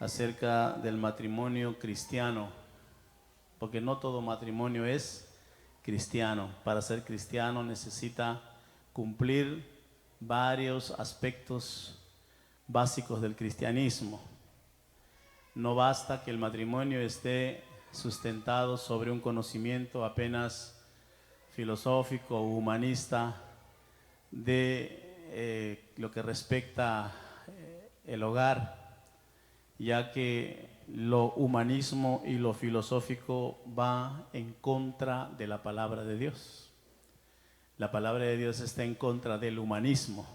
acerca del matrimonio cristiano, porque no todo matrimonio es cristiano. Para ser cristiano necesita cumplir varios aspectos básicos del cristianismo. No basta que el matrimonio esté sustentado sobre un conocimiento apenas filosófico o humanista de lo que respecta el hogar, ya que lo humanismo y lo filosófico va en contra de la palabra de Dios. La palabra de Dios está en contra del humanismo.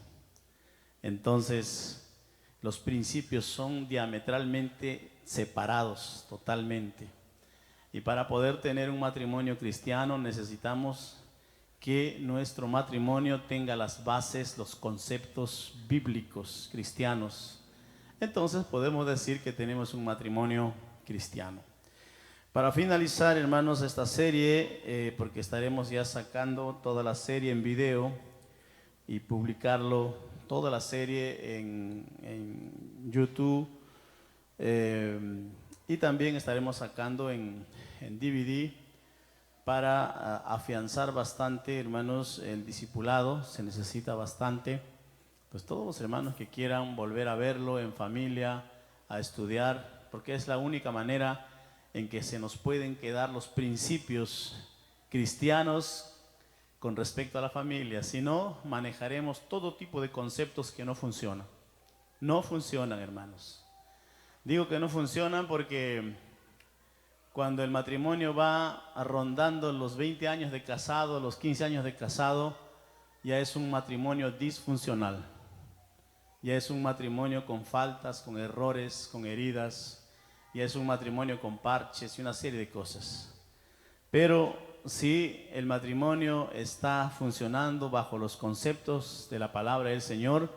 Entonces, los principios son diametralmente separados, totalmente. Y para poder tener un matrimonio cristiano necesitamos que nuestro matrimonio tenga las bases, los conceptos bíblicos cristianos. Entonces podemos decir que tenemos un matrimonio cristiano. Para finalizar, hermanos, esta serie, porque estaremos ya sacando toda la serie en video y publicarlo, toda la serie en YouTube, y también estaremos sacando en DVD para afianzar bastante, hermanos, el discipulado. Se necesita bastante. Pues todos los hermanos que quieran volver a verlo en familia, a estudiar, porque es la única manera en que se nos pueden quedar los principios cristianos con respecto a la familia. Si no, manejaremos todo tipo de conceptos que no funcionan. No funcionan, hermanos. Digo que no funcionan porque cuando el matrimonio va rondando los 20 años de casado, los 15 años de casado, ya es un matrimonio disfuncional. Ya es un matrimonio con faltas, con errores, con heridas. Ya es un matrimonio con parches y una serie de cosas. Pero si el matrimonio está funcionando bajo los conceptos de la palabra del Señor,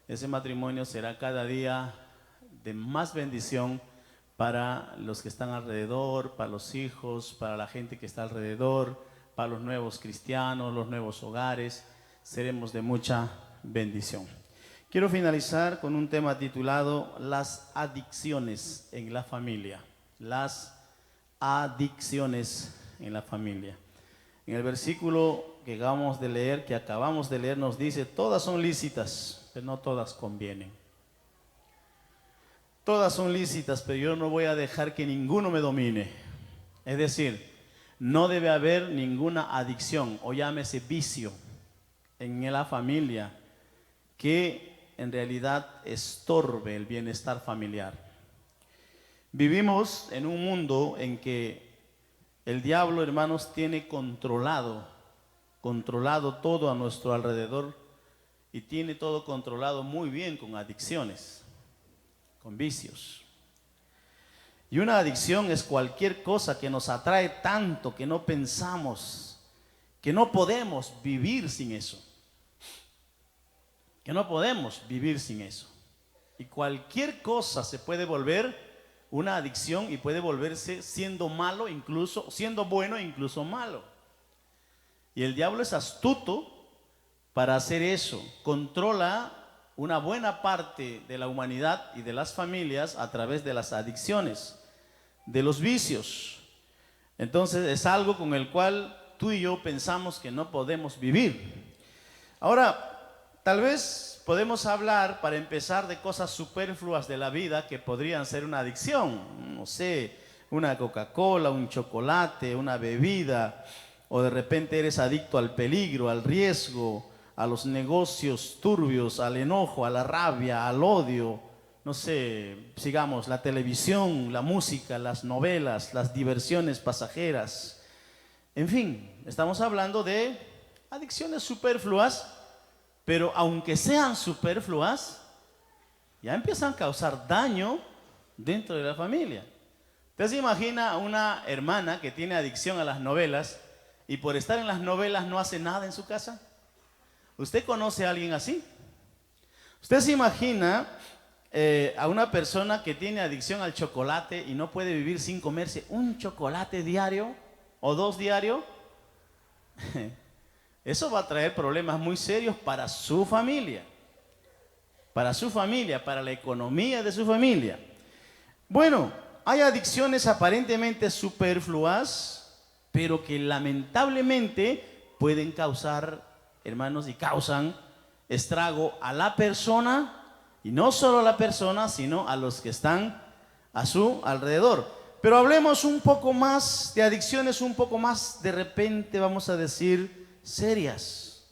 ese matrimonio será cada día de más bendición para los que están alrededor, para los hijos, para la gente que está alrededor, para los nuevos cristianos, los nuevos hogares. Seremos de mucha bendición. Quiero finalizar con un tema titulado Las adicciones en la familia. Las adicciones en la familia. En el versículo que acabamos de leer, nos dice: todas son lícitas, pero no todas convienen. Todas son lícitas, pero yo no voy a dejar que ninguno me domine. Es decir, no debe haber ninguna adicción, o llámese vicio, en la familia que en realidad estorbe el bienestar familiar. Vivimos en un mundo en que el diablo, hermanos, tiene controlado todo a nuestro alrededor, y tiene todo controlado muy bien con adicciones, con vicios. Y una adicción es cualquier cosa que nos atrae tanto que no pensamos, que no podemos vivir sin eso. Que no podemos vivir sin eso. Y cualquier cosa se puede volver una adicción y puede volverse siendo malo, incluso siendo bueno, incluso malo. Y el diablo es astuto para hacer eso. Controla una buena parte de la humanidad y de las familias a través de las adicciones, de los vicios. Entonces es algo con el cual tú y yo pensamos que no podemos vivir. Ahora, tal vez podemos hablar, para empezar, de cosas superfluas de la vida que podrían ser una adicción. No sé, una Coca-Cola, un chocolate, una bebida, o de repente eres adicto al peligro, al riesgo, a los negocios turbios, al enojo, a la rabia, al odio. No sé, sigamos, la televisión, la música, las novelas, las diversiones pasajeras. En fin, estamos hablando de adicciones superfluas. Pero aunque sean superfluas, ya empiezan a causar daño dentro de la familia. ¿Usted se imagina a una hermana que tiene adicción a las novelas y por estar en las novelas no hace nada en su casa? ¿Usted conoce a alguien así? ¿Usted se imagina a una persona que tiene adicción al chocolate y no puede vivir sin comerse un chocolate diario o 2 diarios? Eso va a traer problemas muy serios para su familia, para la economía de su familia. Bueno, hay adicciones aparentemente superfluas, pero que lamentablemente pueden causar, hermanos, y causan estrago a la persona, y no solo a la persona, sino a los que están a su alrededor. Pero hablemos un poco más de adicciones, un poco más, de repente vamos a decir, serias.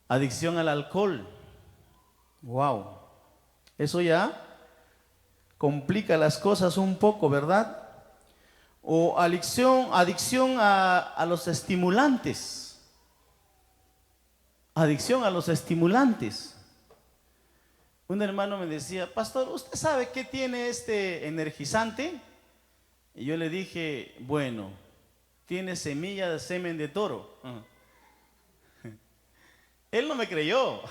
Adicción al alcohol. Wow. Eso ya complica las cosas un poco, ¿verdad? O adicción a los estimulantes. Adicción a los estimulantes. Un hermano me decía, pastor, ¿usted sabe qué tiene este energizante? Y yo le dije, bueno, tiene semilla de semen de toro. Él no me creyó.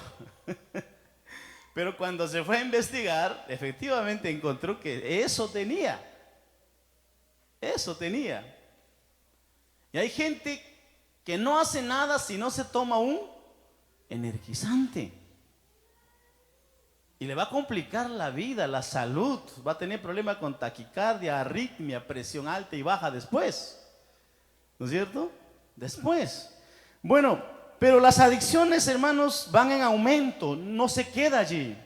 Pero cuando se fue a investigar, efectivamente encontró que eso tenía. Eso tenía. Y hay gente que no hace nada si no se toma un energizante. Y le va a complicar la vida, la salud. Va a tener problemas con taquicardia, arritmia, presión alta y baja después. ¿No es cierto? Después. Bueno, pero las adicciones, hermanos, van en aumento. No se queda allí.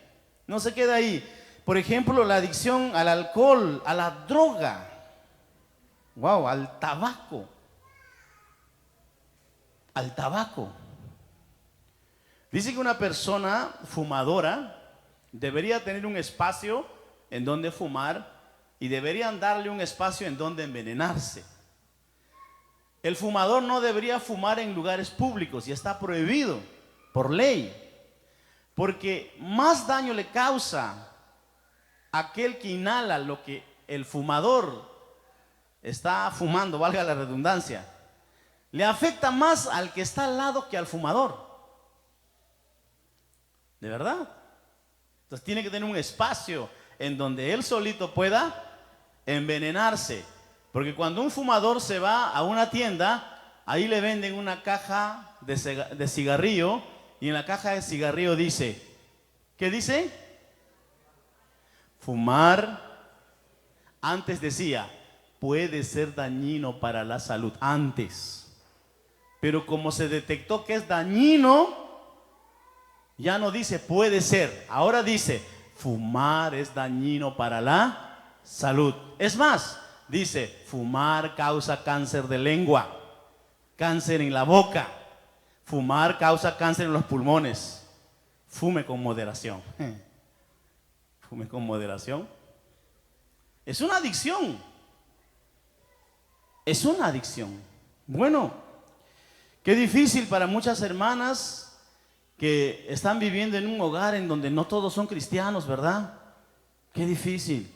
No se queda ahí. Por ejemplo, la adicción al alcohol, a la droga. Wow, al tabaco. Al tabaco. Dice que una persona fumadora debería tener un espacio en donde fumar y deberían darle un espacio en donde envenenarse. El fumador no debería fumar en lugares públicos y está prohibido por ley, porque más daño le causa a aquel que inhala lo que el fumador está fumando, valga la redundancia. Le afecta más al que está al lado que al fumador. ¿De verdad? Entonces tiene que tener un espacio en donde él solito pueda envenenarse. Porque cuando un fumador se va a una tienda, ahí le venden una caja de cigarrillo y en la caja de cigarrillo dice, ¿qué dice? Fumar, antes decía, puede ser dañino para la salud, antes. Pero como se detectó que es dañino, ya no dice puede ser, ahora dice fumar es dañino para la salud. Es más, dice fumar causa cáncer de lengua, cáncer en la boca, fumar causa cáncer en los pulmones. Fume con moderación. Fume con moderación. Es una adicción. Es una adicción. Bueno, qué difícil para muchas hermanas que están viviendo en un hogar en donde no todos son cristianos, ¿verdad? Qué difícil,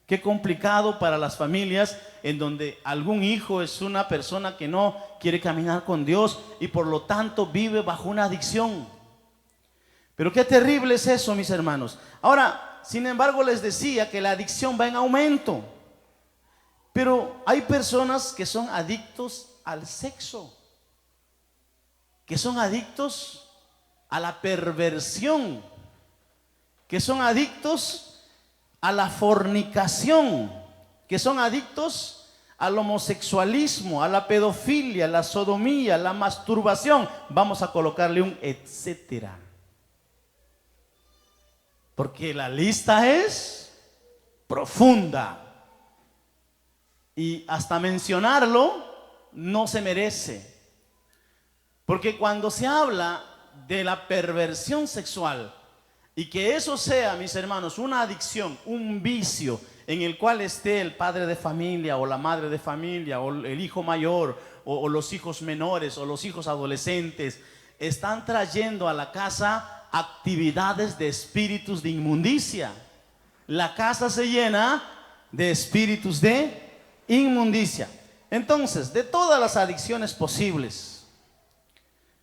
qué complicado para las familias en donde algún hijo es una persona que no quiere caminar con Dios y por lo tanto vive bajo una adicción. Pero qué terrible es eso, mis hermanos. Ahora, sin embargo, les decía que la adicción va en aumento. Pero hay personas que son adictos al sexo, que son adictos a la perversión, que son adictos a la fornicación, que son adictos al homosexualismo, a la pedofilia, a la sodomía, a la masturbación. Vamos a colocarle un etcétera. Porque la lista es profunda. Y hasta mencionarlo no se merece. Porque cuando se habla de la perversión sexual y que eso sea, mis hermanos, una adicción, un vicio en el cual esté el padre de familia o la madre de familia o el hijo mayor o los hijos menores o los hijos adolescentes, están trayendo a la casa actividades de espíritus de inmundicia. La casa se llena de espíritus de inmundicia. Entonces, de todas las adicciones posibles,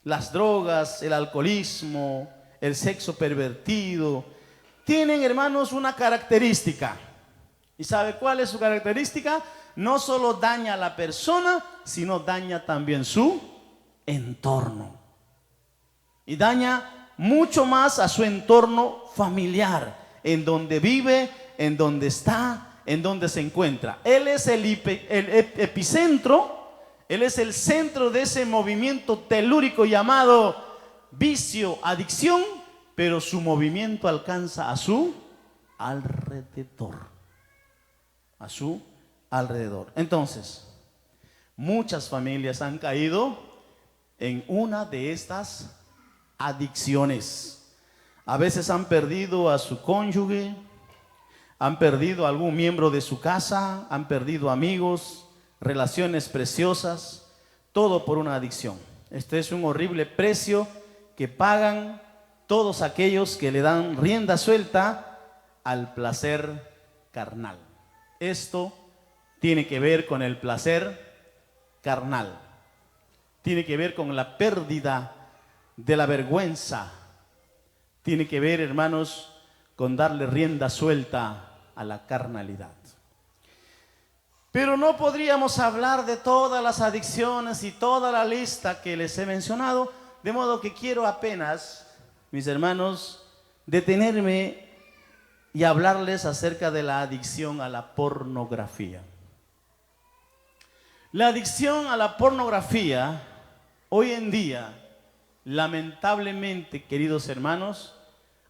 las drogas, el alcoholismo, el sexo pervertido, tienen, hermanos, una característica. ¿Y sabe cuál es su característica? No solo daña a la persona, sino daña también su entorno. Y daña mucho más a su entorno familiar, en donde vive en donde está, en donde se encuentra. Él es el epicentro, él es el centro de ese movimiento telúrico llamado vicio, adicción, pero su movimiento alcanza a su alrededor. A su alrededor. Entonces, muchas familias han caído en una de estas adicciones. A veces han perdido a su cónyuge, han perdido a algún miembro de su casa, han perdido amigos, relaciones preciosas, todo por una adicción. Este es un horrible precio que pagan todos aquellos que le dan rienda suelta al placer carnal. Esto tiene que ver con el placer carnal. Tiene que ver con la pérdida de la vergüenza. Tiene que ver, hermanos, con darle rienda suelta a la carnalidad. Pero no podríamos hablar de todas las adicciones y toda la lista que les he mencionado, de modo que quiero apenas, mis hermanos, detenerme y hablarles acerca de la adicción a la pornografía. La adicción a la pornografía, hoy en día, lamentablemente, queridos hermanos,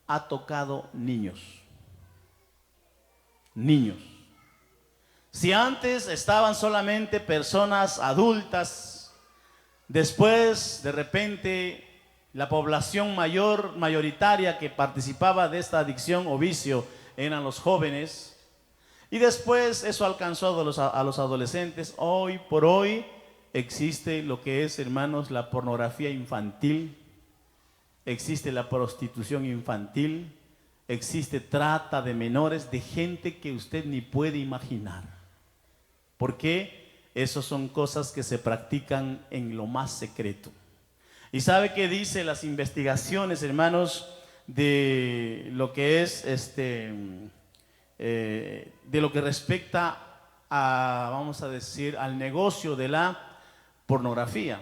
ha tocado niños. Niños. Si antes estaban solamente personas adultas, después, de repente, la población mayoritaria que participaba de esta adicción o vicio eran los jóvenes, y después eso alcanzó a los adolescentes. Hoy por hoy existe lo que es, hermanos, la pornografía infantil, existe la prostitución infantil, existe trata de menores, de gente que usted ni puede imaginar. ¿Por qué? Esas son cosas que se practican en lo más secreto. ¿Y sabe qué dice las investigaciones, hermanos, de lo que es de lo que respecta a, vamos a decir, al negocio de la pornografía?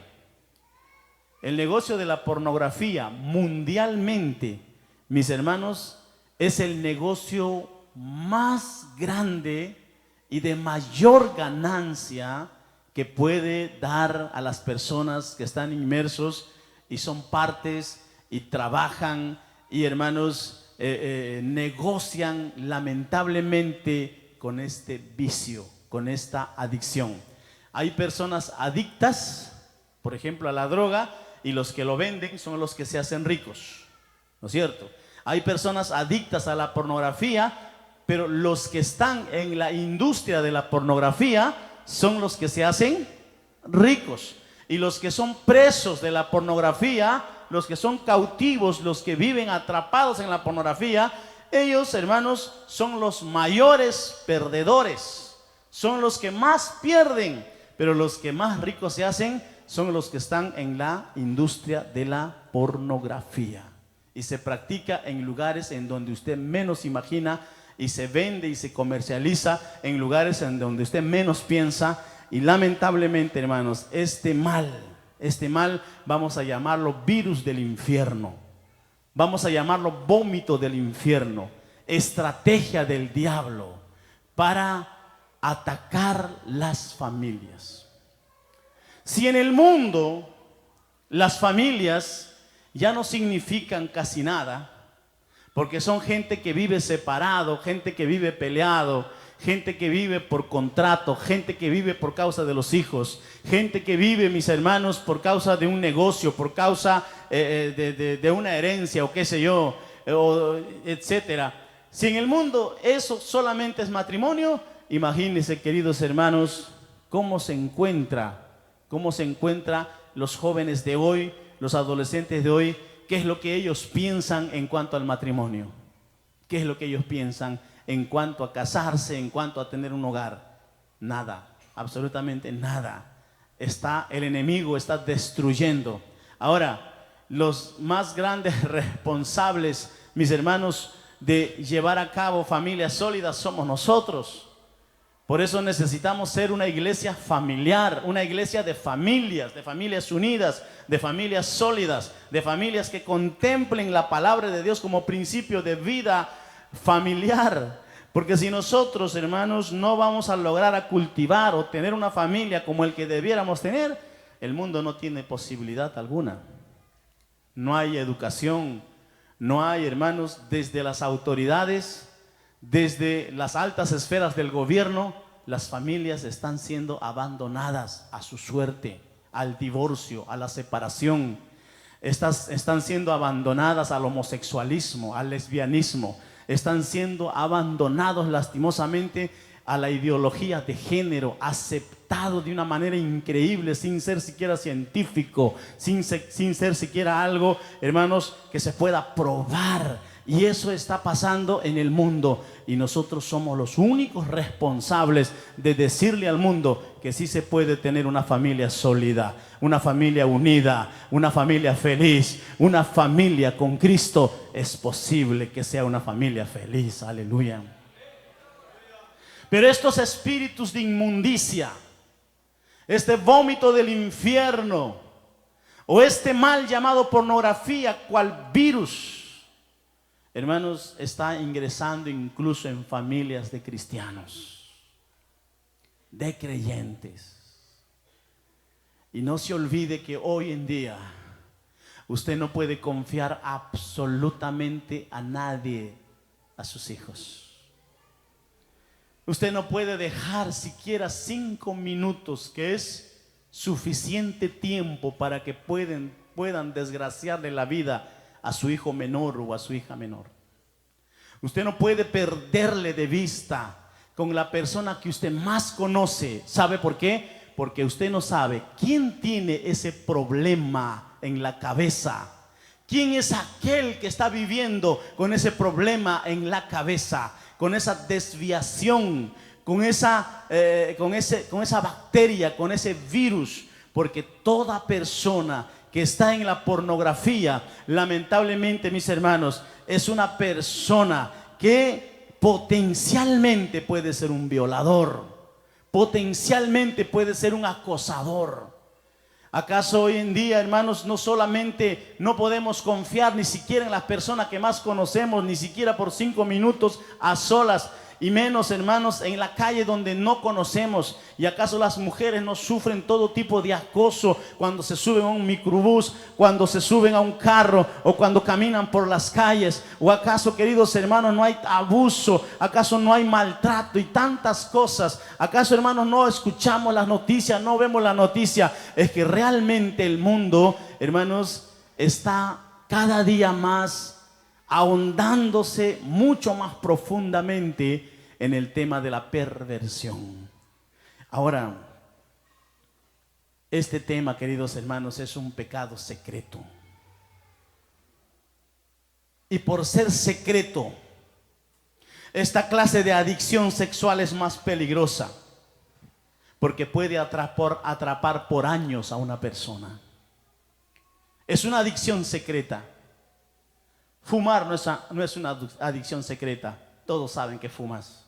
El negocio de la pornografía mundialmente, mis hermanos, es el negocio más grande y de mayor ganancia que puede dar a las personas que están inmersos y son partes y trabajan y, hermanos, negocian lamentablemente con este vicio, con esta adicción. Hay personas adictas, por ejemplo, a la droga, y los que lo venden son los que se hacen ricos, ¿no es cierto? Hay personas adictas a la pornografía, pero los que están en la industria de la pornografía son los que se hacen ricos. Y los que son presos de la pornografía, los que son cautivos, los que viven atrapados en la pornografía, ellos, hermanos, son los mayores perdedores, son los que más pierden, pero los que más ricos se hacen son los que están en la industria de la pornografía. Y se practica en lugares en donde usted menos imagina, y se vende y se comercializa en lugares en donde usted menos piensa. Y lamentablemente, hermanos, este mal, vamos a llamarlo virus del infierno, vamos a llamarlo vómito del infierno, estrategia del diablo para atacar las familias. Si en el mundo las familias ya no significan casi nada, porque son gente que vive separado, gente que vive peleado, gente que vive por contrato, gente que vive por causa de los hijos, gente que vive, mis hermanos, por causa de un negocio, por causa de una herencia o qué sé yo, etcétera. Si en el mundo eso solamente es matrimonio, imagínense, queridos hermanos, cómo se encuentra los jóvenes de hoy, los adolescentes de hoy. ¿Qué es lo que ellos piensan en cuanto al matrimonio? ¿Qué es lo que ellos piensan en cuanto a casarse, en cuanto a tener un hogar? Nada, absolutamente nada. El enemigo está destruyendo. Ahora, los más grandes responsables, mis hermanos, de llevar a cabo familias sólidas somos nosotros. Por eso necesitamos ser una iglesia familiar, una iglesia de familias unidas, de familias sólidas, de familias que contemplen la palabra de Dios como principio de vida familiar. Porque si nosotros, hermanos, no vamos a lograr a cultivar o tener una familia como el que debiéramos tener, el mundo no tiene posibilidad alguna. No hay educación, no hay, hermanos, desde las autoridades, desde las altas esferas del gobierno, las familias están siendo abandonadas a su suerte, al divorcio, a la separación. Están siendo abandonadas al homosexualismo, al lesbianismo. Están siendo abandonados lastimosamente a la ideología de género, aceptado de una manera increíble, sin ser siquiera científico, sin ser siquiera algo, hermanos, que se pueda probar. Y eso está pasando en el mundo, y nosotros somos los únicos responsables de decirle al mundo que sí se puede tener una familia sólida, una familia unida, una familia feliz, una familia con Cristo. Es posible que sea una familia feliz, aleluya. Pero estos espíritus de inmundicia, este vómito del infierno, o este mal llamado pornografía, cual virus, hermanos, está ingresando incluso en familias de cristianos, de creyentes. Y no se olvide que hoy en día usted no puede confiar absolutamente a nadie, a sus hijos. Usted no puede dejar siquiera 5 minutos, que es suficiente tiempo para que puedan desgraciarle la vida a su hijo menor o a su hija menor. Usted no puede perderle de vista con la persona que usted más conoce. ¿Sabe por qué? Porque usted no sabe quién tiene ese problema en la cabeza. ¿Quién es aquel que está viviendo con ese problema en la cabeza? Con esa desviación, con esa bacteria, con ese virus. Porque toda persona que está en la pornografía, lamentablemente, mis hermanos, es una persona que potencialmente puede ser un violador, potencialmente puede ser un acosador. ¿Acaso hoy en día, hermanos, no solamente no podemos confiar ni siquiera en las personas que más conocemos, ni siquiera por 5 minutos a solas, y menos, hermanos, en la calle donde no conocemos? ¿Y acaso las mujeres no sufren todo tipo de acoso cuando se suben a un microbús, cuando se suben a un carro, o cuando caminan por las calles? ¿O acaso, queridos hermanos, no hay abuso? ¿Acaso no hay maltrato y tantas cosas? ¿Acaso, hermanos, no escuchamos las noticias, no vemos la noticia? Es que realmente el mundo, hermanos, está cada día más ahondándose mucho más profundamente en el tema de la perversión. Ahora, este tema, queridos hermanos, es un pecado secreto. Y por ser secreto, esta clase de adicción sexual es más peligrosa, porque puede atrapar por años a una persona. Es una adicción secreta. Fumar no es una adicción secreta. Todos saben que fumas.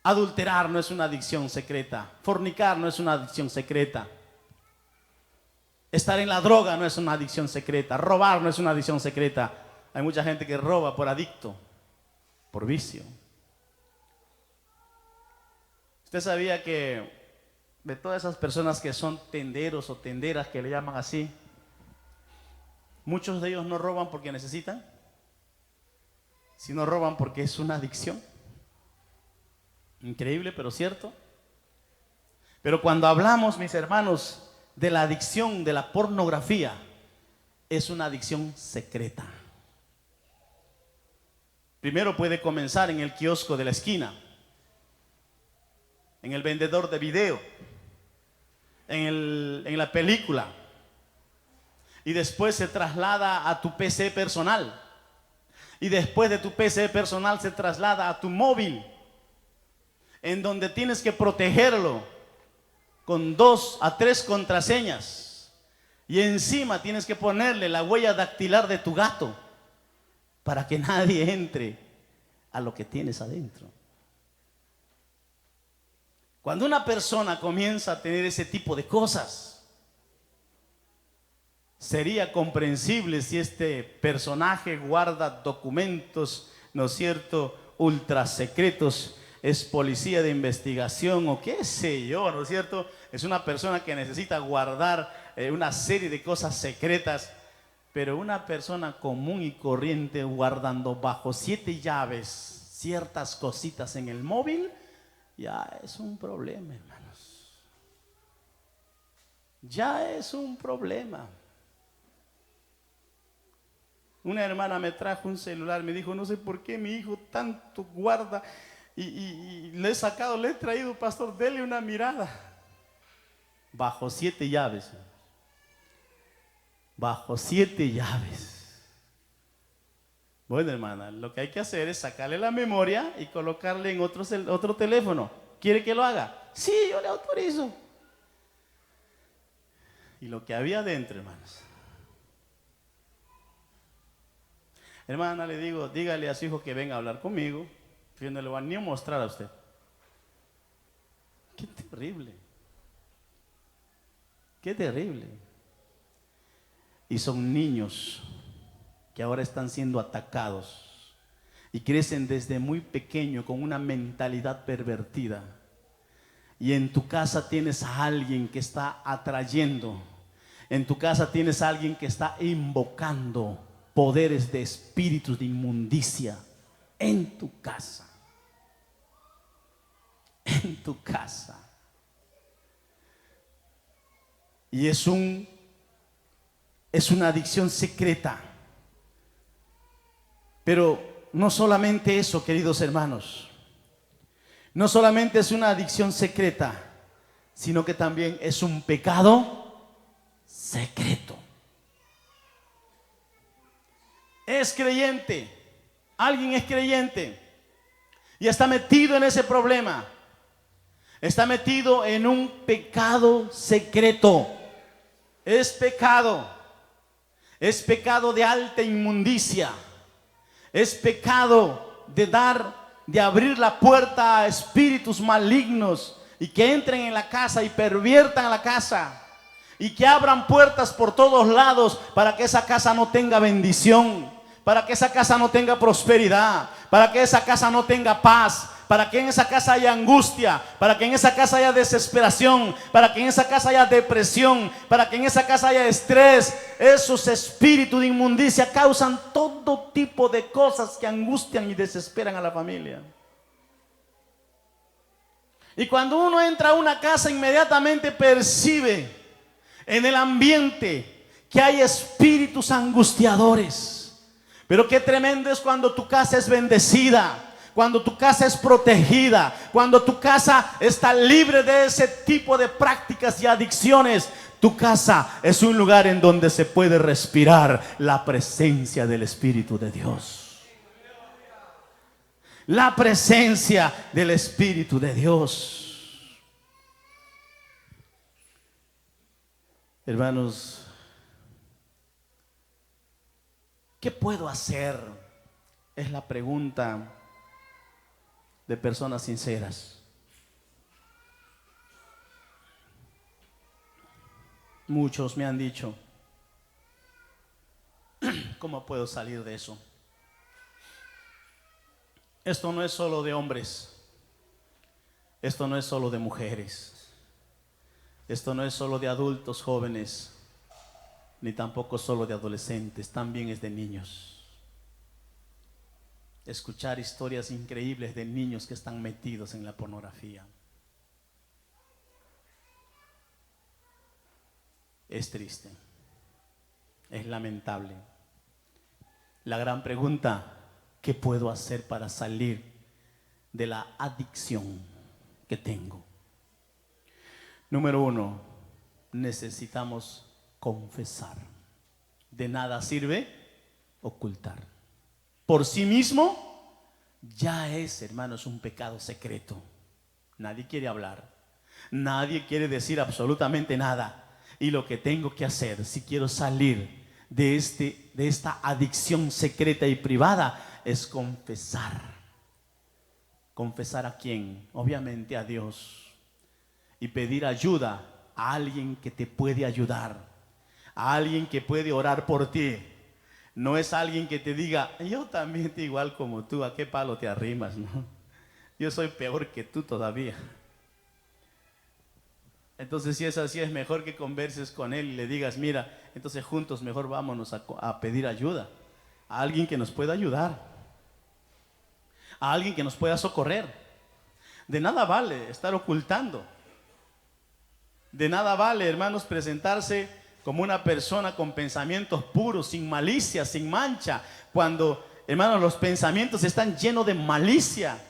Adulterar no es una adicción secreta. Fornicar no es una adicción secreta. Estar en la droga no es una adicción secreta. Robar no es una adicción secreta. Hay mucha gente que roba por adicto, por vicio. ¿Usted sabía que de todas esas personas que son tenderos o tenderas, que le llaman así, muchos de ellos no roban porque necesitan, sino roban porque es una adicción? Increíble, pero cierto. Pero cuando hablamos, mis hermanos, de la adicción de la pornografía, es una adicción secreta. Primero puede comenzar en el kiosco de la esquina, en el vendedor de video, en la película, y después se traslada a tu PC personal, y después de tu PC personal se traslada a tu móvil, en donde tienes que protegerlo con 2 a 3 contraseñas, y encima tienes que ponerle la huella dactilar de tu gato para que nadie entre a lo que tienes adentro. Cuando una persona comienza a tener ese tipo de cosas, sería comprensible si este personaje guarda documentos ¿no es cierto?, ultra secretos, es policía de investigación o qué sé yo, ¿no es cierto? Es una persona que necesita guardar una serie de cosas secretas, pero una persona común y corriente guardando bajo 7 llaves ciertas cositas en el móvil, ya es un problema, hermanos. Ya es un problema. Una hermana me trajo un celular, me dijo, no sé por qué mi hijo tanto guarda y le he sacado, le he traído, pastor, dele una mirada. Bajo 7 llaves. Bajo 7 llaves. Bueno, hermana, lo que hay que hacer es sacarle la memoria y colocarle en otro teléfono. ¿Quiere que lo haga? Sí, yo le autorizo. Y lo que había adentro, hermanos. Hermana, le digo, dígale a su hijo que venga a hablar conmigo. Yo no le voy a ni mostrar a usted. Qué terrible. Qué terrible. Y son niños que ahora están siendo atacados y crecen desde muy pequeño con una mentalidad pervertida. Y en tu casa tienes a alguien que está atrayendo. En tu casa tienes a alguien que está invocando poderes de espíritus de inmundicia en tu casa. En tu casa. Y es una adicción secreta. Pero no solamente eso, queridos hermanos. No solamente es una adicción secreta, sino que también es un pecado secreto. Es creyente. Alguien es creyente y está metido en ese problema. Está metido en un pecado secreto. Es pecado. Es pecado de alta inmundicia. Es pecado de abrir la puerta a espíritus malignos y que entren en la casa y perviertan la casa y que abran puertas por todos lados para que esa casa no tenga bendición, para que esa casa no tenga prosperidad, para que esa casa no tenga paz, para que en esa casa haya angustia, para que en esa casa haya desesperación, para que en esa casa haya depresión, para que en esa casa haya estrés. Esos espíritus de inmundicia causan todo tipo de cosas que angustian y desesperan a la familia. Y cuando uno entra a una casa, inmediatamente percibe en el ambiente que hay espíritus angustiadores. Pero qué tremendo es cuando tu casa es bendecida, cuando tu casa es protegida, cuando tu casa está libre de ese tipo de prácticas y adicciones. Tu casa es un lugar en donde se puede respirar la presencia del Espíritu de Dios. La presencia del Espíritu de Dios. Hermanos, ¿qué puedo hacer? Es la pregunta de personas sinceras. Muchos me han dicho, ¿cómo puedo salir de eso? Esto no es solo de hombres, esto no es solo de mujeres, esto no es solo de adultos jóvenes, ni tampoco solo de adolescentes, también es de niños. Escuchar historias increíbles de niños que están metidos en la pornografía. Es triste, es lamentable. La gran pregunta, ¿qué puedo hacer para salir de la adicción que tengo? Número 1, necesitamos confesar. De nada sirve ocultar. Por sí mismo ya es, hermanos, un pecado secreto. Nadie quiere hablar. Nadie quiere decir absolutamente nada. Y lo que tengo que hacer, si quiero salir de esta adicción secreta y privada, es confesar. ¿Confesar a quién? Obviamente a Dios. Y pedir ayuda a alguien que te puede ayudar. A alguien que puede orar por ti. no es alguien que te diga, yo también estoy igual como tú, ¿a qué palo te arrimas? ¿No? Yo soy peor que tú todavía. Entonces, si es así, es mejor que converses con él y le digas, mira, entonces juntos mejor vámonos a pedir ayuda, a alguien que nos pueda ayudar, a alguien que nos pueda socorrer. De nada vale estar ocultando. De nada vale, hermanos, presentarse como una persona con pensamientos puros, sin malicia, sin mancha, cuando, hermanos, los pensamientos están llenos de malicia,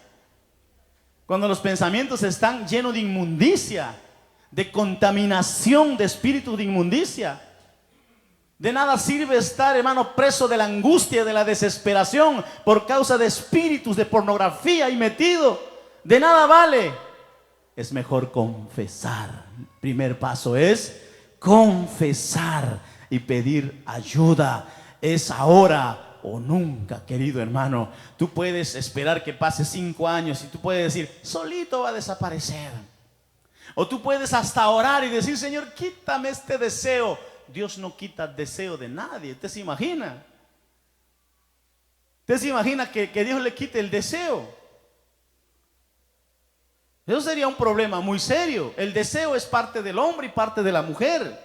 cuando los pensamientos están llenos de inmundicia, de contaminación, de espíritu de inmundicia. De nada sirve estar, hermano, preso de la angustia, de la desesperación por causa de espíritus de pornografía y metido. De nada vale. Es mejor confesar. Primer paso es confesar y pedir ayuda. Es ahora o nunca, querido hermano. Tú puedes esperar que pase 5 años y tú puedes decir, solito va a desaparecer. O tú puedes hasta orar y decir, Señor, quítame este deseo. Dios no quita deseo de nadie. ¿Usted se imagina? ¿Usted se imagina que Dios le quite el deseo? Eso sería un problema muy serio. El deseo es parte del hombre y parte de la mujer.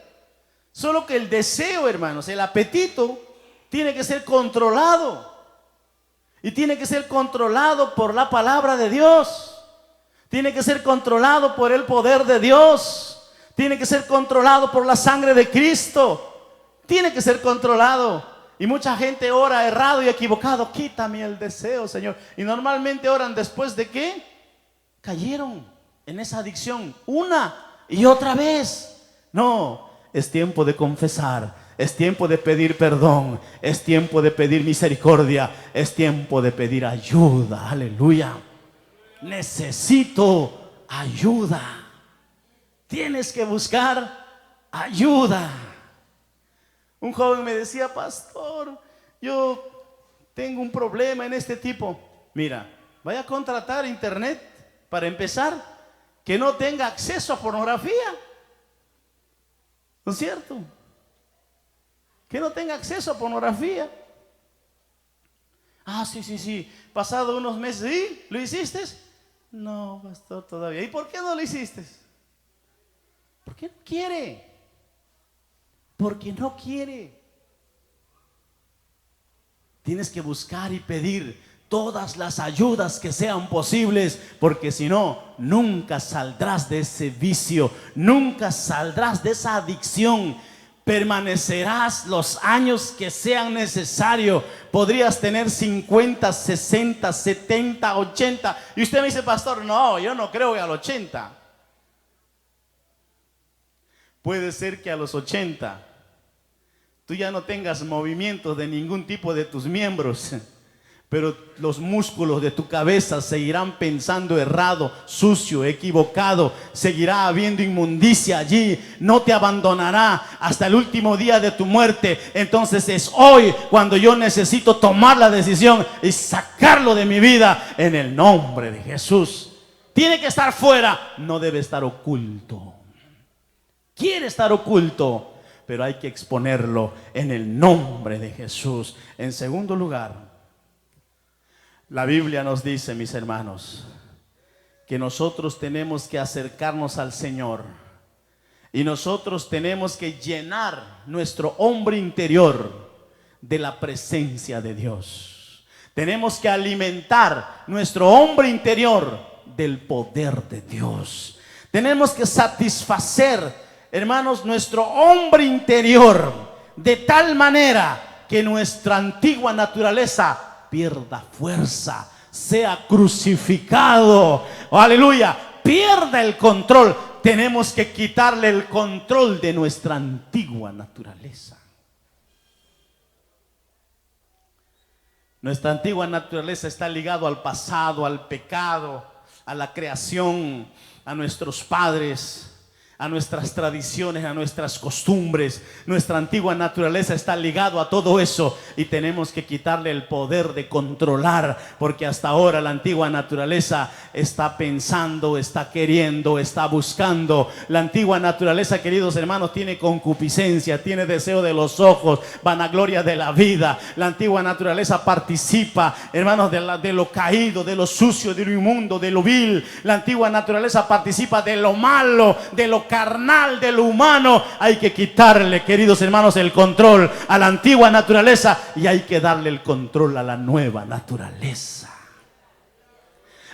Solo que el deseo, hermanos, el apetito, tiene que ser controlado. Y tiene que ser controlado por la palabra de Dios. Tiene que ser controlado por el poder de Dios. Tiene que ser controlado por la sangre de Cristo. Tiene que ser controlado. Y mucha gente ora errado y equivocado. Quítame el deseo, Señor. Y normalmente oran después de que cayeron en esa adicción una y otra vez. No, es tiempo de confesar. Es tiempo de pedir perdón. Es tiempo de pedir misericordia. Es tiempo de pedir ayuda. Aleluya. Necesito ayuda. Tienes que buscar ayuda. Un joven me decía, pastor, yo tengo un problema en este tipo. Mira, vaya a contratar internet para empezar, que no tenga acceso a pornografía. ¿No es cierto? Que no tenga acceso a pornografía. Ah, sí. Pasado unos meses, ¿y lo hiciste? No, pastor, todavía. ¿Y por qué no lo hiciste? Porque no quiere. Porque no quiere. Tienes que buscar y pedir todas las ayudas que sean posibles, porque si no, nunca saldrás de ese vicio, nunca saldrás de esa adicción. Permanecerás los años que sean necesarios. Podrías tener 50, 60, 70, 80. Y usted me dice, pastor, no, yo no creo que a los 80. Puede ser que a los 80 tú ya no tengas movimientos de ningún tipo de tus miembros, pero los músculos de tu cabeza seguirán pensando errado, sucio, equivocado. Seguirá habiendo inmundicia allí. No te abandonará hasta el último día de tu muerte. Entonces es hoy cuando yo necesito tomar la decisión y sacarlo de mi vida en el nombre de Jesús. Tiene que estar fuera, no debe estar oculto. Quiere estar oculto, pero hay que exponerlo en el nombre de Jesús. En segundo lugar, la Biblia nos dice, mis hermanos, que nosotros tenemos que acercarnos al Señor y nosotros tenemos que llenar nuestro hombre interior de la presencia de Dios. Tenemos que alimentar nuestro hombre interior del poder de Dios. Tenemos que satisfacer, hermanos, nuestro hombre interior de tal manera que nuestra antigua naturaleza pierda fuerza, sea crucificado, aleluya, pierda el control. Tenemos que quitarle el control de nuestra antigua naturaleza. Nuestra antigua naturaleza está ligado al pasado, al pecado, a la creación, a nuestros padres, a nuestras tradiciones, a nuestras costumbres. Nuestra antigua naturaleza está ligado a todo eso y tenemos que quitarle el poder de controlar, porque hasta ahora la antigua naturaleza está pensando, está queriendo, está buscando. La antigua naturaleza, queridos hermanos, tiene concupiscencia, tiene deseo de los ojos, vanagloria de la vida. La antigua naturaleza participa, hermanos, de lo caído, de lo sucio, de lo inmundo, de lo vil. La antigua naturaleza participa de lo malo, de lo carnal, de lo humano. Hay que quitarle, queridos hermanos, el control a la antigua naturaleza y hay que darle el control a la nueva naturaleza.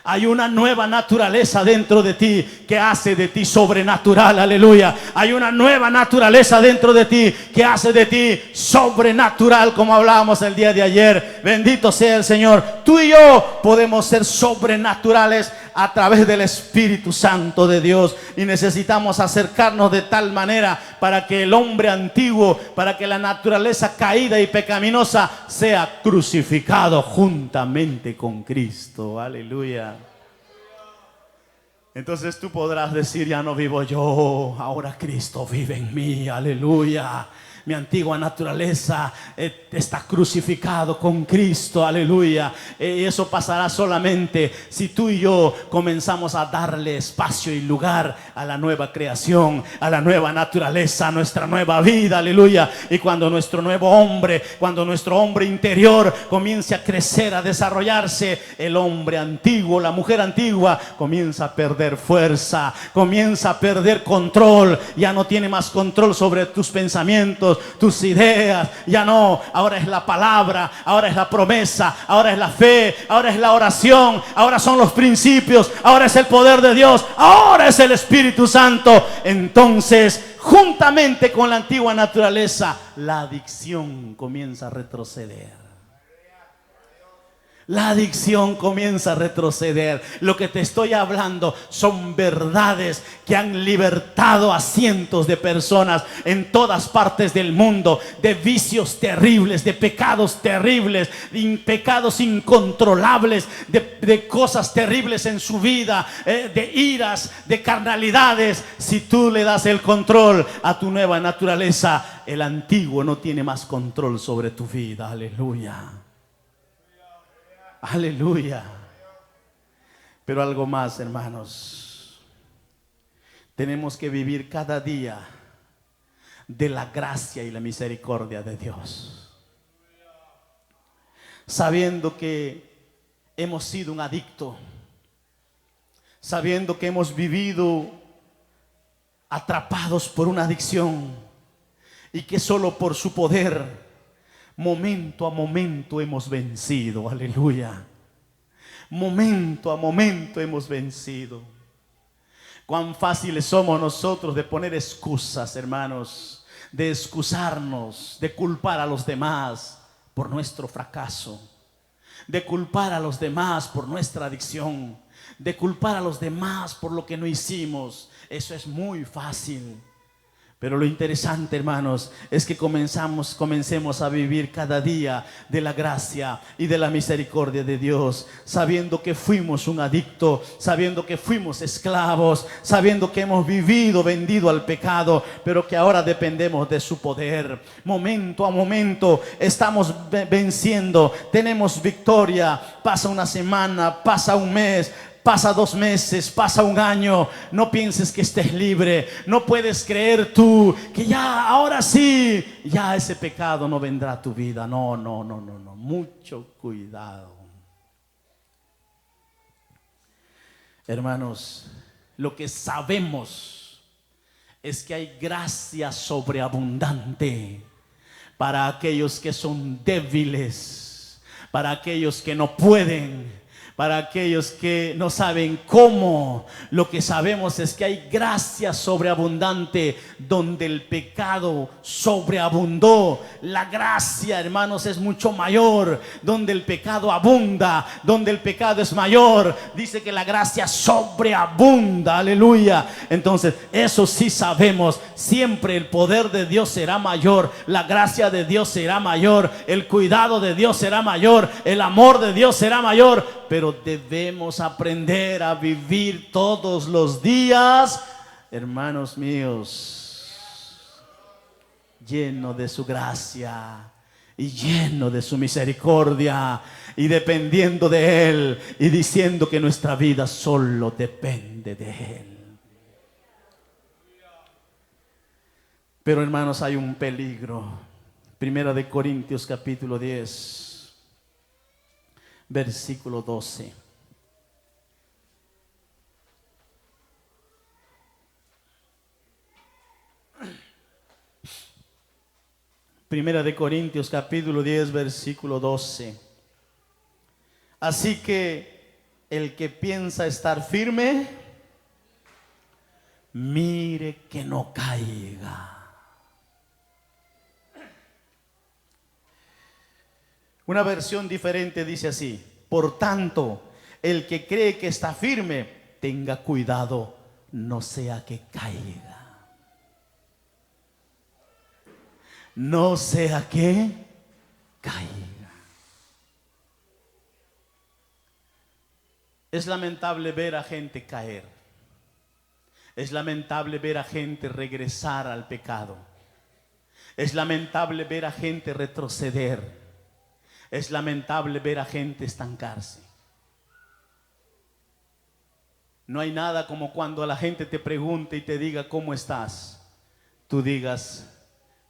Hay una nueva naturaleza dentro de ti que hace de ti sobrenatural, aleluya. Hay una nueva naturaleza dentro de ti que hace de ti sobrenatural, como hablábamos el día de ayer. Bendito sea el Señor. Tú y yo podemos ser sobrenaturales a través del Espíritu Santo de Dios, y necesitamos acercarnos de tal manera para que el hombre antiguo, para que la naturaleza caída y pecaminosa sea crucificado juntamente con Cristo, aleluya. Entonces tú podrás decir: ya no vivo yo, ahora Cristo vive en mí, aleluya. Mi antigua naturaleza está crucificado con Cristo, aleluya. Y eso pasará solamente si tú y yo comenzamos a darle espacio y lugar a la nueva creación, a la nueva naturaleza, a nuestra nueva vida, aleluya. Y cuando nuestro nuevo hombre, cuando nuestro hombre interior comience a crecer, a desarrollarse, el hombre antiguo, la mujer antigua comienza a perder fuerza, comienza a perder control. Ya no tiene más control sobre tus pensamientos, tus ideas, ya no. Ahora es la palabra, ahora es la promesa, ahora es la fe, ahora es la oración, ahora son los principios, ahora es el poder de Dios, ahora es el Espíritu Santo. Entonces, juntamente con la antigua naturaleza, la adicción comienza a retroceder. La adicción comienza a retroceder. Lo que te estoy hablando son verdades que han libertado a cientos de personas en todas partes del mundo de vicios terribles, de pecados terribles, de pecados incontrolables, de cosas terribles en su vida, de iras, de carnalidades. Si tú le das el control a tu nueva naturaleza, el antiguo no tiene más control sobre tu vida. Aleluya. Aleluya. Pero algo más, hermanos. Tenemos que vivir cada día de la gracia y la misericordia de Dios, sabiendo que hemos sido un adicto, sabiendo que hemos vivido atrapados por una adicción y que solo por su poder, momento a momento hemos vencido, aleluya. Momento a momento hemos vencido. Cuán fáciles somos nosotros de poner excusas, hermanos, de excusarnos, de culpar a los demás por nuestro fracaso, de culpar a los demás por nuestra adicción, de culpar a los demás por lo que no hicimos. Eso es muy fácil. Pero lo interesante, hermanos, es que comencemos a vivir cada día de la gracia y de la misericordia de Dios, sabiendo que fuimos un adicto, sabiendo que fuimos esclavos, sabiendo que hemos vivido vendido al pecado, pero que ahora dependemos de su poder. Momento a momento estamos venciendo, tenemos victoria. Pasa una semana, pasa un mes, pasa 2 meses, pasa un año. No pienses que estés libre. No puedes creer tú que ya, ahora sí, ya ese pecado no vendrá a tu vida. No. Mucho cuidado. Hermanos, lo que sabemos es que hay gracia sobreabundante para aquellos que son débiles, para aquellos que no pueden, para aquellos que no saben cómo. Lo que sabemos es que hay gracia sobreabundante donde el pecado sobreabundó. La gracia, hermanos, es mucho mayor donde el pecado abunda, donde el pecado es mayor. Dice que la gracia sobreabunda, aleluya. Entonces, eso sí sabemos. Siempre el poder de Dios será mayor, la gracia de Dios será mayor, el cuidado de Dios será mayor, el amor de Dios será mayor. Pero debemos aprender a vivir todos los días hermanos míos, lleno de su gracia y lleno de su misericordia, y dependiendo de Él y diciendo que nuestra vida solo depende de Él. Pero hermanos, hay un peligro. Primera de Corintios capítulo 10, versículo 12. Primera de Corintios capítulo 10, versículo 12. Así que el que piensa estar firme, mire que no caiga. Una versión diferente dice así: por tanto, el que cree que está firme, tenga cuidado, no sea que caiga. No sea que caiga. Es lamentable ver a gente caer. Es lamentable ver a gente regresar al pecado. Es lamentable ver a gente retroceder. Es lamentable ver a gente estancarse. No hay nada como cuando la gente te pregunte y te diga ¿cómo estás? Tú digas,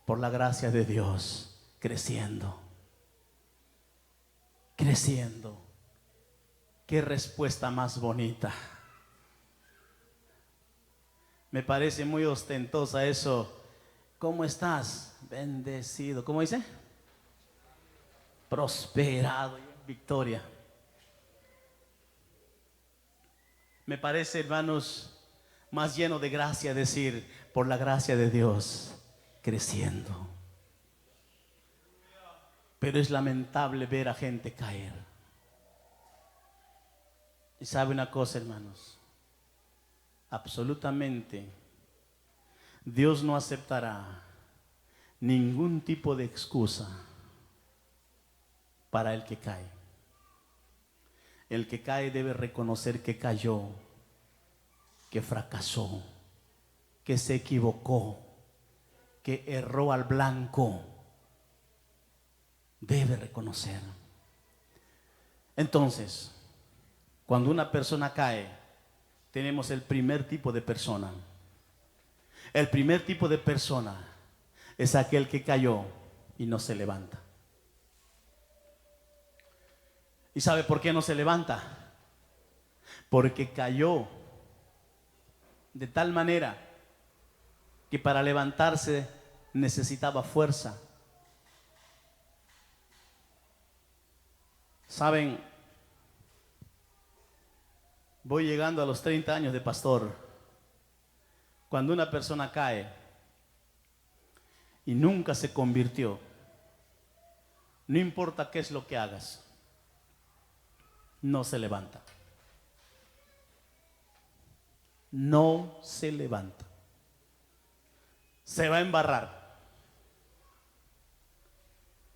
por la gracia de Dios, creciendo. Creciendo. Qué respuesta más bonita. Me parece muy ostentosa eso. ¿Cómo estás? Bendecido. ¿Cómo dice? Prosperado y en victoria. Me parece, hermanos, más lleno de gracia decir, por la gracia de Dios, creciendo. Pero es lamentable ver a gente caer. Y sabe una cosa, hermanos, absolutamente Dios no aceptará ningún tipo de excusa para el que cae. El que cae debe reconocer que cayó, que fracasó, que se equivocó, que erró al blanco. Debe reconocer. Entonces, cuando una persona cae, tenemos el primer tipo de persona. El primer tipo de persona es aquel que cayó y no se levanta. ¿Y sabe por qué no se levanta? Porque cayó de tal manera que para levantarse necesitaba fuerza. Saben, voy llegando a los 30 años de pastor. Cuando una persona cae y nunca se convirtió, no importa qué es lo que hagas, no se levanta. No se levanta. Se va a embarrar.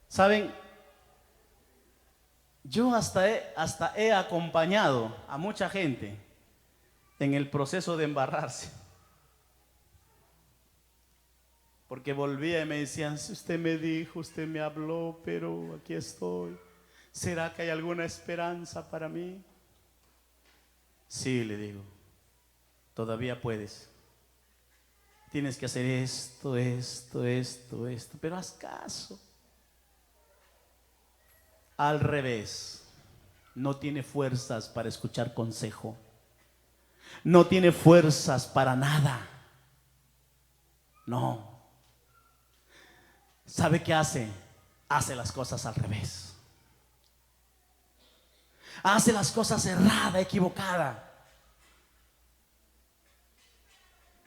¿Saben? Yo hasta he acompañado a mucha gente en el proceso de embarrarse. Porque volvía y me decían, si usted me dijo, usted me habló, pero aquí estoy. ¿Será que hay alguna esperanza para mí? Sí, le digo, todavía puedes. Tienes que hacer esto, pero haz caso. Al revés, no tiene fuerzas para escuchar consejo. No tiene fuerzas para nada. No. ¿Sabe qué hace? Hace las cosas al revés. Hace las cosas errada, equivocada.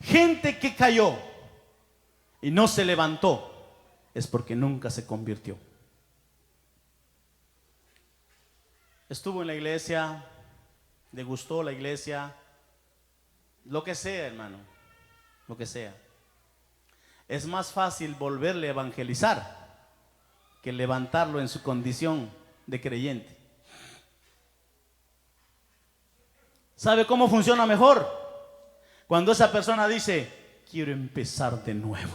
Gente que cayó y no se levantó es porque nunca se convirtió. Estuvo en la iglesia, le gustó la iglesia, lo que sea, hermano, lo que sea. Es más fácil volverle a evangelizar que levantarlo en su condición de creyente. ¿Sabe cómo funciona mejor? Cuando esa persona dice, quiero empezar de nuevo.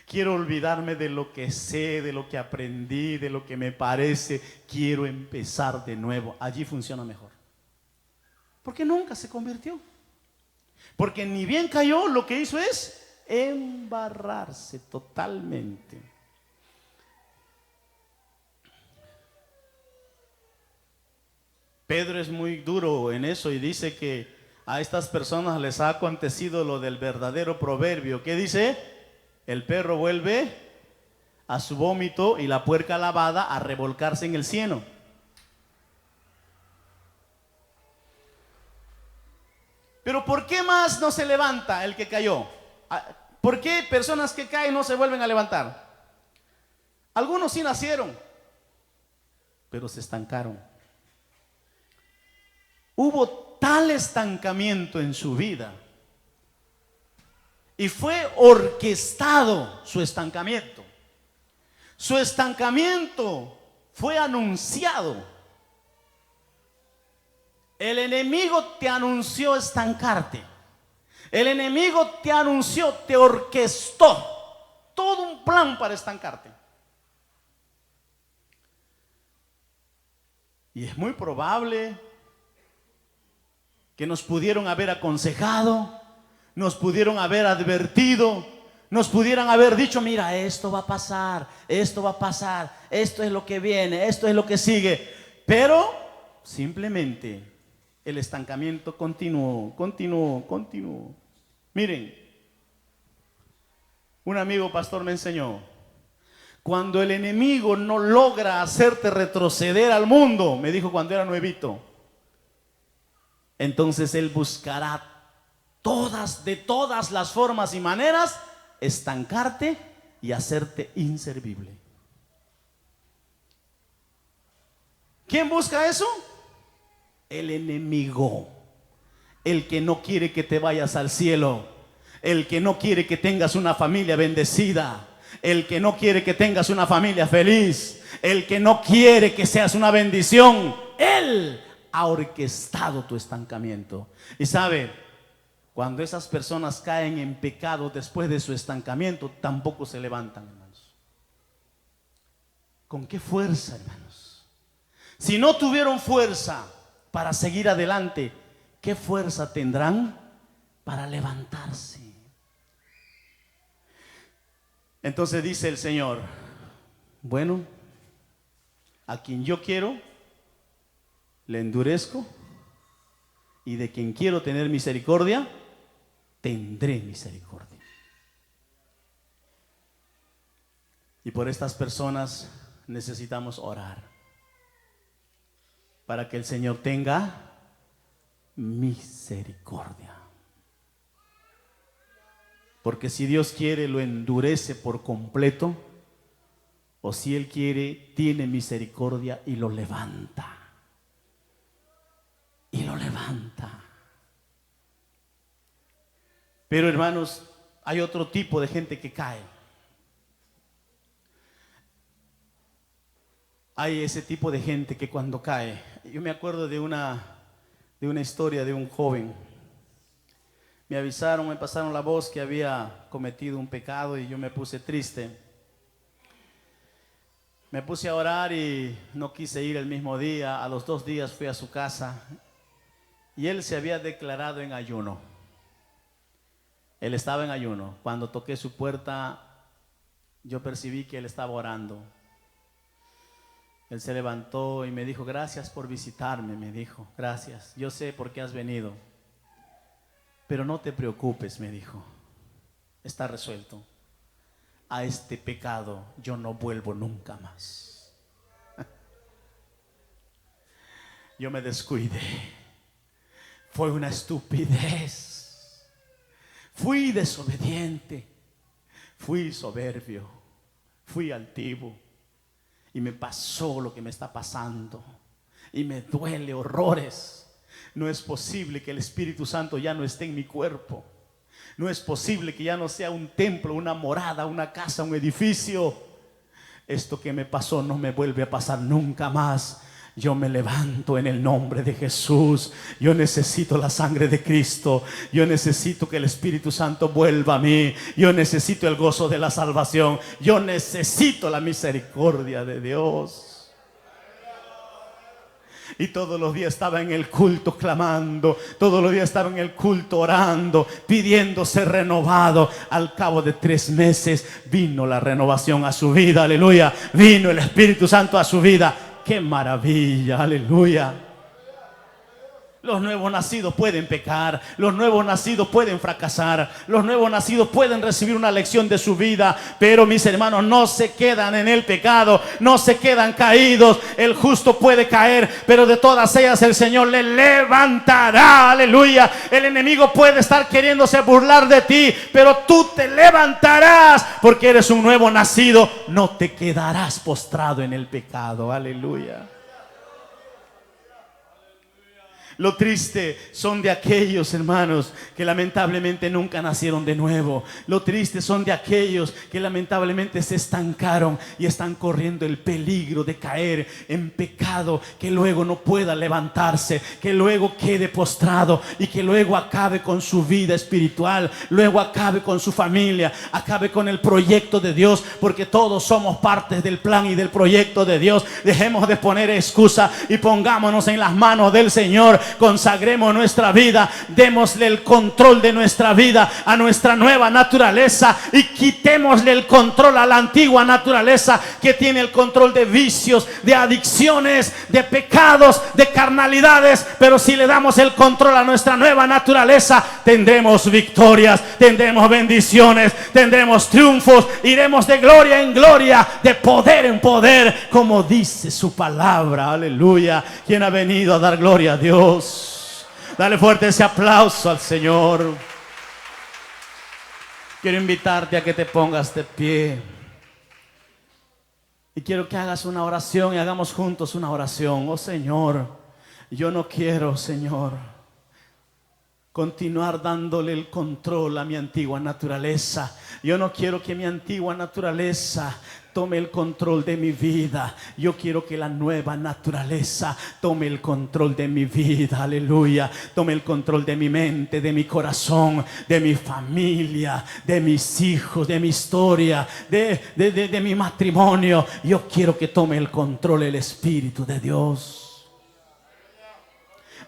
Quiero olvidarme de lo que sé, de lo que aprendí, de lo que me parece. Quiero empezar de nuevo. Allí funciona mejor. Porque nunca se convirtió. Porque ni bien cayó, lo que hizo es embarrarse totalmente. Pedro es muy duro en eso y dice que a estas personas les ha acontecido lo del verdadero proverbio. ¿Qué dice? El perro vuelve a su vómito y la puerca lavada a revolcarse en el cieno. Pero ¿por qué más no se levanta el que cayó? ¿Por qué personas que caen no se vuelven a levantar? Algunos sí nacieron, pero se estancaron. Hubo tal estancamiento en su vida y fue orquestado su estancamiento. Su estancamiento fue anunciado. El enemigo te anunció estancarte. El enemigo te anunció, te orquestó todo un plan para estancarte. Y es muy probable que nos pudieron haber aconsejado, nos pudieron haber advertido, nos pudieran haber dicho, mira, esto va a pasar, esto va a pasar, esto es lo que viene, esto es lo que sigue. Pero simplemente el estancamiento continuó. Miren, un amigo pastor me enseñó, cuando el enemigo no logra hacerte retroceder al mundo, me dijo cuando era nuevito, entonces él buscará de todas las formas y maneras estancarte y hacerte inservible. ¿Quién busca eso? El enemigo, el que no quiere que te vayas al cielo, el que no quiere que tengas una familia bendecida, el que no quiere que tengas una familia feliz, el que no quiere que seas una bendición. Él ha orquestado tu estancamiento. Y sabe, cuando esas personas caen en pecado después de su estancamiento, tampoco se levantan, hermanos. ¿Con qué fuerza, hermanos? Si no tuvieron fuerza para seguir adelante, ¿qué fuerza tendrán para levantarse? Entonces dice el Señor, bueno, a quien yo quiero, le endurezco, y de quien quiero tener misericordia, tendré misericordia. Y por estas personas necesitamos orar, para que el Señor tenga misericordia. Porque si Dios quiere, lo endurece por completo, o si Él quiere, tiene misericordia y lo levanta. Y lo levanta. Pero hermanos, hay otro tipo de gente que cae. Hay ese tipo de gente que cuando cae, yo me acuerdo de una historia de un joven. Me avisaron, me pasaron la voz que había cometido un pecado y yo me puse triste. Me puse a orar y no quise ir el mismo día. A los 2 días fui a su casa y él se había declarado en ayuno. Él estaba en ayuno. Cuando toqué su puerta, yo percibí que él estaba orando. Él se levantó y me dijo, gracias por visitarme, me dijo, gracias, yo sé por qué has venido, pero no te preocupes, me dijo, está resuelto. A este pecado yo no vuelvo nunca más. Yo me descuidé, fue una estupidez, fui desobediente, fui soberbio, fui altivo. Y me pasó lo que me está pasando. Y me duele horrores. No es posible que el Espíritu Santo ya no esté en mi cuerpo. No es posible que ya no sea un templo, una morada, una casa, un edificio. Esto que me pasó no me vuelve a pasar nunca más. Yo me levanto en el nombre de Jesús. Yo necesito la sangre de Cristo. Yo necesito que el Espíritu Santo vuelva a mí. Yo necesito el gozo de la salvación. Yo necesito la misericordia de Dios. Y todos los días estaba en el culto clamando, todos los días estaba en el culto orando, pidiendo ser renovado. Al cabo de 3 meses vino la renovación a su vida, aleluya. Vino el Espíritu Santo a su vida. ¡Qué maravilla! Aleluya. Los nuevos nacidos pueden pecar, los nuevos nacidos pueden fracasar, los nuevos nacidos pueden recibir una lección de su vida, pero mis hermanos no se quedan en el pecado, no se quedan caídos. El justo puede caer, pero de todas ellas el Señor le levantará, aleluya. El enemigo puede estar queriéndose burlar de ti, pero tú te levantarás porque eres un nuevo nacido. No te quedarás postrado en el pecado, aleluya. Lo triste son de aquellos, hermanos, que lamentablemente nunca nacieron de nuevo. Lo triste son de aquellos que lamentablemente se estancaron y están corriendo el peligro de caer en pecado, que luego no pueda levantarse, que luego quede postrado y que luego acabe con su vida espiritual, luego acabe con su familia, acabe con el proyecto de Dios, porque todos somos partes del plan y del proyecto de Dios. Dejemos de poner excusa y pongámonos en las manos del Señor. Consagremos nuestra vida, démosle el control de nuestra vida a nuestra nueva naturaleza y quitémosle el control a la antigua naturaleza, que tiene el control de vicios, de adicciones, de pecados, de carnalidades. Pero si le damos el control a nuestra nueva naturaleza, tendremos victorias, tendremos bendiciones, tendremos triunfos, iremos de gloria en gloria, de poder en poder, como dice su palabra, aleluya. ¿Quién ha venido a dar gloria a Dios? Dale fuerte ese aplauso al Señor. Quiero invitarte a que te pongas de pie y quiero que hagas una oración y hagamos juntos una oración. Oh Señor, yo no quiero, Señor, continuar dándole el control a mi antigua naturaleza. Yo no quiero que mi antigua naturaleza tome el control de mi vida. Yo quiero que la nueva naturaleza tome el control de mi vida, aleluya. Tome el control de mi mente, de mi corazón, de mi familia, de mis hijos, de mi historia, de mi matrimonio. Yo quiero que tome el control el Espíritu de Dios.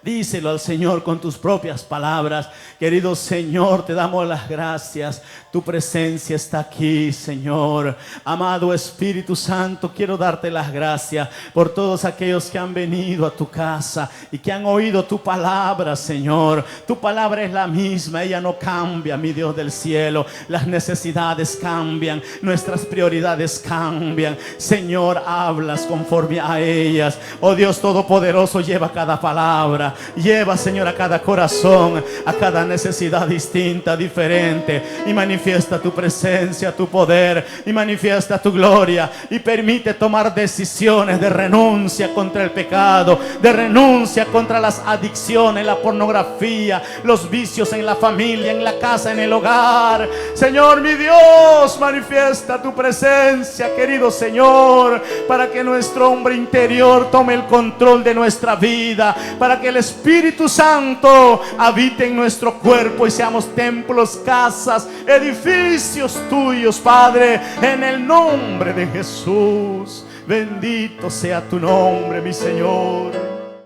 Díselo al Señor con tus propias palabras. Querido Señor, te damos las gracias. Tu presencia está aquí, Señor. Amado Espíritu Santo, quiero darte las gracias por todos aquellos que han venido a tu casa y que han oído tu palabra, Señor. Tu palabra es la misma, ella no cambia, mi Dios del cielo. Las necesidades cambian, nuestras prioridades cambian. Señor, hablas conforme a ellas. Oh Dios Todopoderoso, lleva cada palabra. Lleva, Señor, a cada corazón, a cada necesidad distinta, diferente, y manifiesta tu presencia, tu poder, y manifiesta tu gloria, y permite tomar decisiones de renuncia contra el pecado, de renuncia contra las adicciones, la pornografía, los vicios en la familia, en la casa, en el hogar. Señor, mi Dios, manifiesta tu presencia, querido Señor, para que nuestro hombre interior tome el control de nuestra vida, para que el Espíritu Santo habite en nuestro cuerpo y seamos templos, casas, edificios tuyos, Padre, en el nombre de Jesús. Bendito sea tu nombre, mi Señor.